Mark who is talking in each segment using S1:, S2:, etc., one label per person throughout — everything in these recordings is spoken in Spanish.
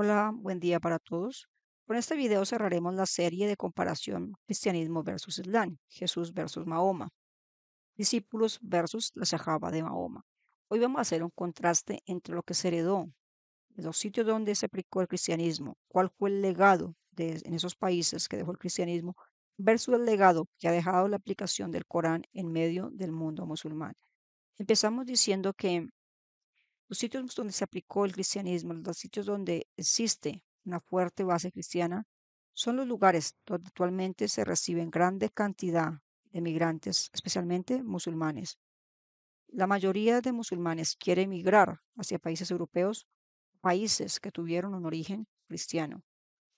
S1: Hola, buen día para todos. Con este video cerraremos la serie de comparación cristianismo versus Islam, Jesús versus Mahoma, discípulos versus la Sahaba de Mahoma. Hoy vamos a hacer un contraste entre lo que se heredó de los sitios donde se aplicó el cristianismo, cuál fue el legado en esos países que dejó el cristianismo, versus el legado que ha dejado la aplicación del Corán en medio del mundo musulmán. Empezamos diciendo que los sitios donde se aplicó el cristianismo, los sitios donde existe una fuerte base cristiana, son los lugares donde actualmente se reciben grande cantidad de migrantes, especialmente musulmanes. La mayoría de musulmanes quiere emigrar hacia países europeos, países que tuvieron un origen cristiano.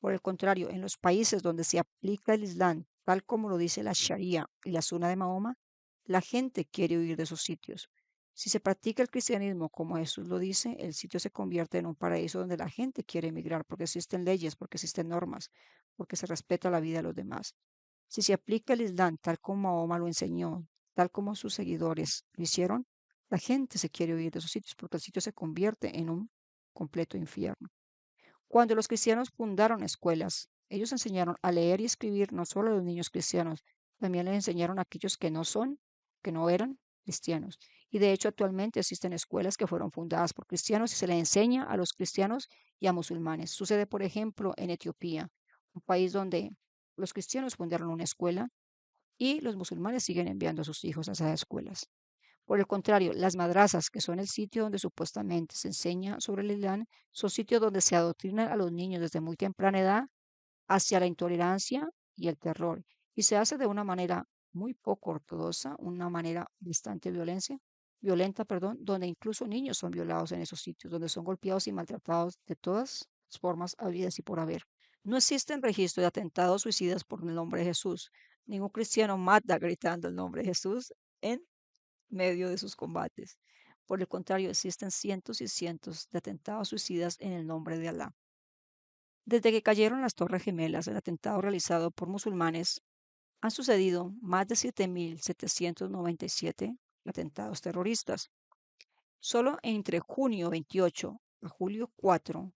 S1: Por el contrario, en los países donde se aplica el Islam, tal como lo dice la Sharia y la Sunna de Mahoma, la gente quiere huir de esos sitios. Si se practica el cristianismo como Jesús lo dice, el sitio se convierte en un paraíso donde la gente quiere emigrar porque existen leyes, porque existen normas, porque se respeta la vida de los demás. Si se aplica el Islam tal como Mahoma lo enseñó, tal como sus seguidores lo hicieron, la gente se quiere huir de esos sitios porque el sitio se convierte en un completo infierno. Cuando los cristianos fundaron escuelas, ellos enseñaron a leer y escribir no solo a los niños cristianos, también les enseñaron a aquellos que no eran cristianos. Y de hecho actualmente existen escuelas que fueron fundadas por cristianos y se les enseña a los cristianos y a musulmanes. Sucede, por ejemplo, en Etiopía, un país donde los cristianos fundaron una escuela y los musulmanes siguen enviando a sus hijos a esas escuelas. Por el contrario, las madrazas, que son el sitio donde supuestamente se enseña sobre el Islam, son sitios donde se adoctrinan a los niños desde muy temprana edad hacia la intolerancia y el terror. Y se hace de una manera muy poco ortodoxa, una manera bastante violenta, perdón, donde incluso niños son violados en esos sitios, donde son golpeados y maltratados de todas las formas habidas y por haber. No existen registros de atentados suicidas por el nombre de Jesús. Ningún cristiano mata gritando el nombre de Jesús en medio de sus combates. Por el contrario, existen cientos y cientos de atentados suicidas en el nombre de Alá. Desde que cayeron las Torres Gemelas, el atentado realizado por musulmanes, han sucedido más de 7.797 atentados terroristas. Solo entre junio 28 a julio 4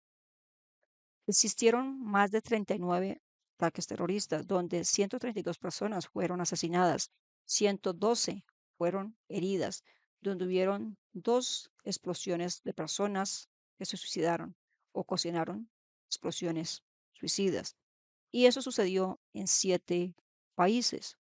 S1: existieron más de 39 ataques terroristas, donde 132 personas fueron asesinadas, 112 fueron heridas, donde hubieron dos explosiones de personas que se suicidaron o cocinaron explosiones suicidas. Y eso sucedió en 7 países.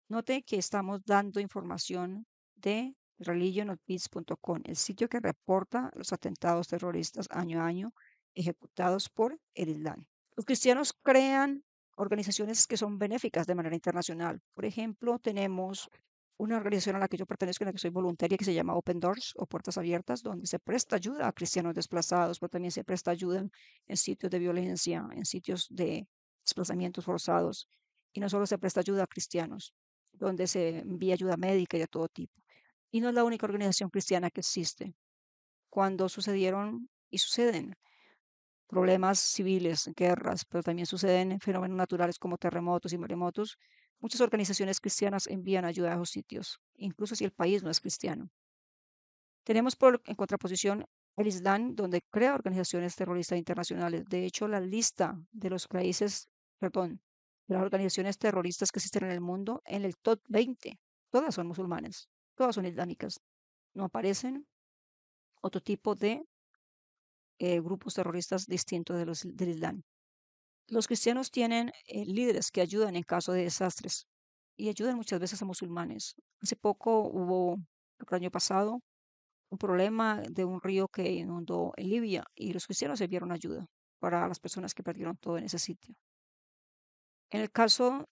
S1: Note que estamos dando información de religionofpeace.com, el sitio que reporta los atentados terroristas año a año ejecutados por el Islam. Los cristianos crean organizaciones que son benéficas de manera internacional. Por ejemplo, tenemos una organización a la que yo pertenezco, en la que soy voluntaria, que se llama Open Doors o Puertas Abiertas, donde se presta ayuda a cristianos desplazados, pero también se presta ayuda en sitios de violencia, en sitios de desplazamientos forzados. Y no solo se presta ayuda a cristianos, donde se envía ayuda médica y de todo tipo. Y no es la única organización cristiana que existe. Cuando sucedieron y suceden problemas civiles, guerras, pero también suceden fenómenos naturales como terremotos y maremotos, muchas organizaciones cristianas envían ayuda a esos sitios, incluso si el país no es cristiano. Tenemos en contraposición el Islam, donde crea organizaciones terroristas internacionales. De hecho, la lista de los países, perdón, de las organizaciones terroristas que existen en el mundo, en el top 20, todas son musulmanes, todas son islámicas. No aparecen otro tipo de grupos terroristas distintos del Islam. Los cristianos tienen líderes que ayudan en caso de desastres y ayudan muchas veces a musulmanes. Hace poco hubo, el año pasado, un problema de un río que inundó en Libia y los cristianos enviaron ayuda para las personas que perdieron todo en ese sitio. En el caso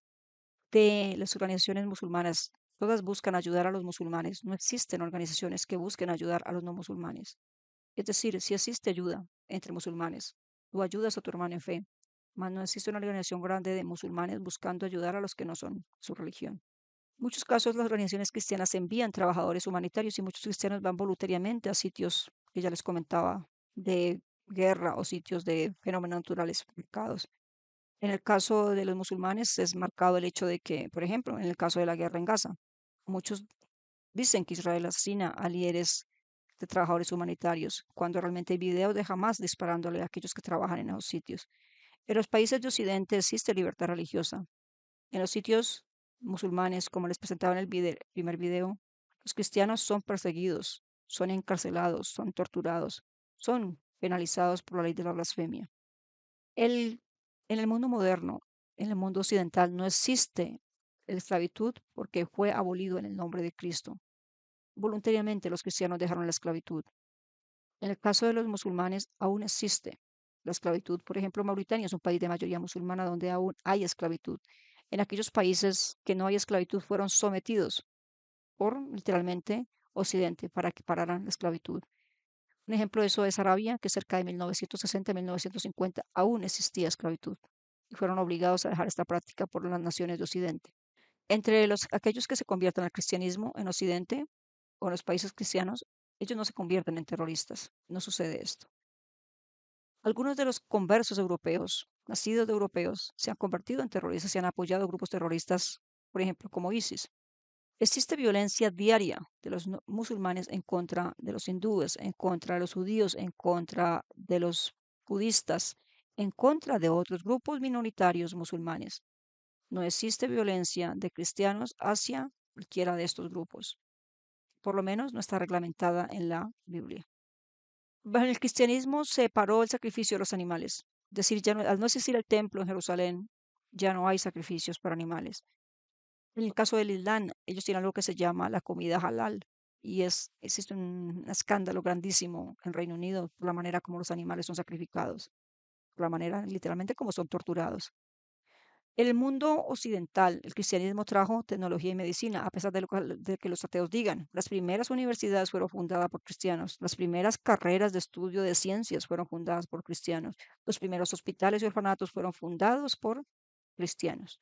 S1: de las organizaciones musulmanas, todas buscan ayudar a los musulmanes. No existen organizaciones que busquen ayudar a los no musulmanes. Es decir, si existe ayuda entre musulmanes, tú ayudas a tu hermano en fe, mas no existe una organización grande de musulmanes buscando ayudar a los que no son su religión. En muchos casos, las organizaciones cristianas envían trabajadores humanitarios y muchos cristianos van voluntariamente a sitios que ya les comentaba de guerra o sitios de fenómenos naturales marcados. En el caso de los musulmanes es marcado el hecho de que, por ejemplo, en el caso de la guerra en Gaza, muchos dicen que Israel asesina a líderes de trabajadores humanitarios, cuando realmente hay videos de Hamas disparándole a aquellos que trabajan en esos sitios. En los países de Occidente existe libertad religiosa. En los sitios musulmanes, como les presentaba en el primer video, los cristianos son perseguidos, son encarcelados, son torturados, son penalizados por la ley de la blasfemia. El, en el mundo moderno, en el mundo occidental, no existe la esclavitud porque fue abolido en el nombre de Cristo. Voluntariamente los cristianos dejaron la esclavitud. En el caso de los musulmanes, aún existe la esclavitud. Por ejemplo, Mauritania es un país de mayoría musulmana donde aún hay esclavitud. En aquellos países que no hay esclavitud fueron sometidos por literalmente Occidente para que pararan la esclavitud. Un ejemplo de eso es Arabia, que cerca de 1960 1950 aún existía esclavitud y fueron obligados a dejar esta práctica por las naciones de Occidente. Entre aquellos que se convierten al cristianismo en Occidente o en los países cristianos, ellos no se convierten en terroristas. No sucede esto. Algunos de los conversos europeos, nacidos de europeos, se han convertido en terroristas y han apoyado grupos terroristas, por ejemplo, como ISIS. Existe violencia diaria de los musulmanes en contra de los hindúes, en contra de los judíos, en contra de los budistas, en contra de otros grupos minoritarios musulmanes. No existe violencia de cristianos hacia cualquiera de estos grupos. Por lo menos no está reglamentada en la Biblia. Bajo el cristianismo se paró el sacrificio de los animales. Es decir, ya no, al no existir el templo en Jerusalén, ya no hay sacrificios para animales. En el caso del Islam, ellos tienen algo que se llama la comida halal y existe un escándalo grandísimo en Reino Unido por la manera como los animales son sacrificados, por la manera literalmente como son torturados. En el mundo occidental, el cristianismo trajo tecnología y medicina, a pesar de que los ateos digan. Las primeras universidades fueron fundadas por cristianos, las primeras carreras de estudio de ciencias fueron fundadas por cristianos, los primeros hospitales y orfanatos fueron fundados por cristianos.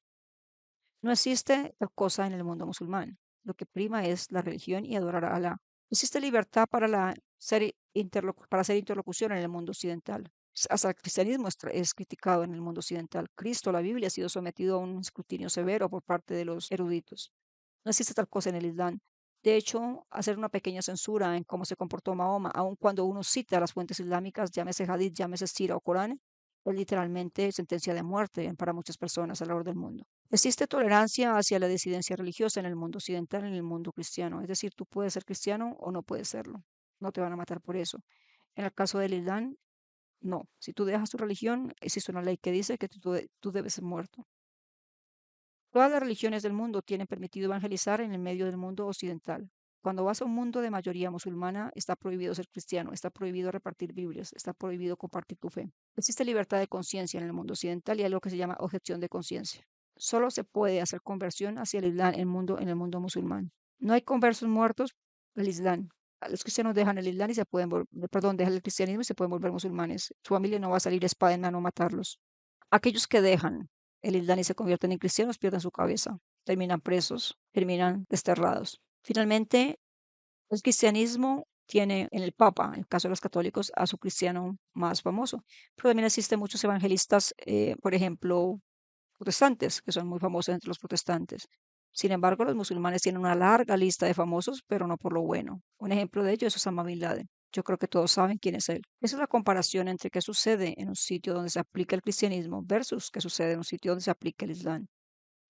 S1: No existe tal cosa en el mundo musulmán. Lo que prima es la religión y adorar a Alá. Existe libertad para hacer interlocución en el mundo occidental. Hasta el cristianismo es criticado en el mundo occidental. Cristo, la Biblia, ha sido sometido a un escrutinio severo por parte de los eruditos. No existe tal cosa en el Islam. De hecho, hacer una pequeña censura en cómo se comportó Mahoma, aun cuando uno cita las fuentes islámicas, llámese Hadith, llámese Sira o Corán, es literalmente sentencia de muerte para muchas personas alrededor del mundo. Existe tolerancia hacia la disidencia religiosa en el mundo occidental y en el mundo cristiano. Es decir, tú puedes ser cristiano o no puedes serlo. No te van a matar por eso. En el caso del Islam, no. Si tú dejas tu religión, existe una ley que dice que tú debes ser muerto. Todas las religiones del mundo tienen permitido evangelizar en el medio del mundo occidental. Cuando vas a un mundo de mayoría musulmana, está prohibido ser cristiano, está prohibido repartir Biblias, está prohibido compartir tu fe. Existe libertad de conciencia en el mundo occidental y hay algo que se llama objeción de conciencia. Solo se puede hacer conversión hacia el Islam en el mundo musulmán. No hay conversos muertos al Islam. Los cristianos dejan el Islam y dejan el cristianismo y se pueden volver musulmanes. Su familia no va a salir espada en mano a matarlos. Aquellos que dejan el Islam y se convierten en cristianos pierden su cabeza, terminan presos, terminan desterrados. Finalmente, el cristianismo tiene en el Papa, en el caso de los católicos, a su cristiano más famoso, pero también existen muchos evangelistas, por ejemplo, protestantes, que son muy famosos entre los protestantes. Sin embargo, los musulmanes tienen una larga lista de famosos, pero no por lo bueno. Un ejemplo de ello es Osama Bin Laden. Yo creo que todos saben quién es él. Esa es la comparación entre qué sucede en un sitio donde se aplica el cristianismo versus qué sucede en un sitio donde se aplica el islam.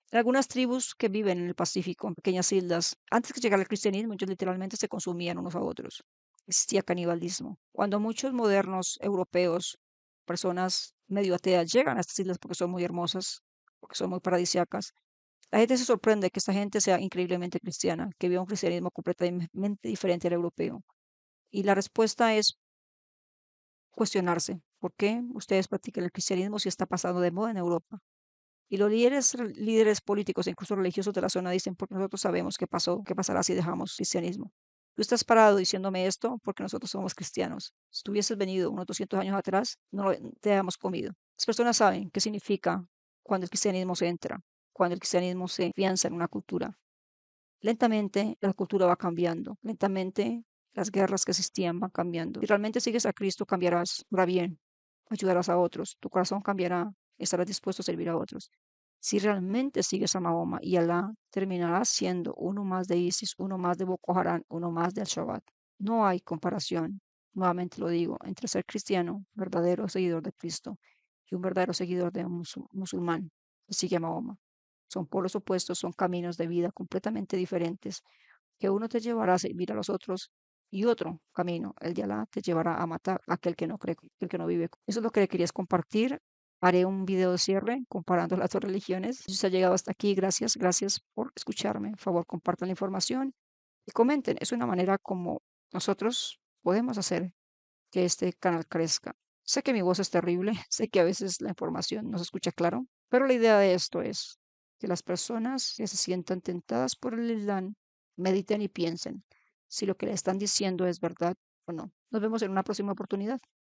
S1: En algunas tribus que viven en el Pacífico, en pequeñas islas, antes que llegara el cristianismo, ellos literalmente se consumían unos a otros. Existía canibalismo. Cuando muchos modernos europeos, personas medio ateas, llegan a estas islas porque son muy hermosas, porque son muy paradisíacas, la gente se sorprende que esta gente sea increíblemente cristiana, que viva un cristianismo completamente diferente al europeo. Y la respuesta es cuestionarse. ¿Por qué ustedes practican el cristianismo si está pasando de moda en Europa? Y los líderes políticos e incluso religiosos de la zona dicen, porque nosotros sabemos qué pasó, qué pasará si dejamos cristianismo. Tú estás parado diciéndome esto porque nosotros somos cristianos. Si tú hubieses venido unos 200 años atrás, te habíamos comido. Las personas saben qué significa cuando el cristianismo se entra, cuando el cristianismo se afianza en una cultura. Lentamente la cultura va cambiando, lentamente las guerras que existían van cambiando. Si realmente sigues a Cristo, cambiarás para bien, ayudarás a otros, tu corazón cambiará, estarás dispuesto a servir a otros. Si realmente sigues a Mahoma y Alá, terminarás siendo uno más de ISIS, uno más de Boko Haram, uno más de Al-Shabaab. No hay comparación, nuevamente lo digo, entre ser cristiano, verdadero seguidor de Cristo, y un verdadero seguidor de un musulmán que sigue a Mahoma. Son polos opuestos, son caminos de vida completamente diferentes, que uno te llevará a servir a los otros y otro camino, el de Alá, te llevará a matar a aquel que no cree, aquel que no vive. Eso es lo que le querías compartir. Haré un video de cierre comparando las dos religiones. Si usted ha llegado hasta aquí, gracias por escucharme. Por favor, compartan la información y comenten. Es una manera como nosotros podemos hacer que este canal crezca. Sé que mi voz es terrible, sé que a veces la información no se escucha claro, pero la idea de esto es que las personas que se sientan tentadas por el Islam mediten y piensen si lo que le están diciendo es verdad o no. Nos vemos en una próxima oportunidad.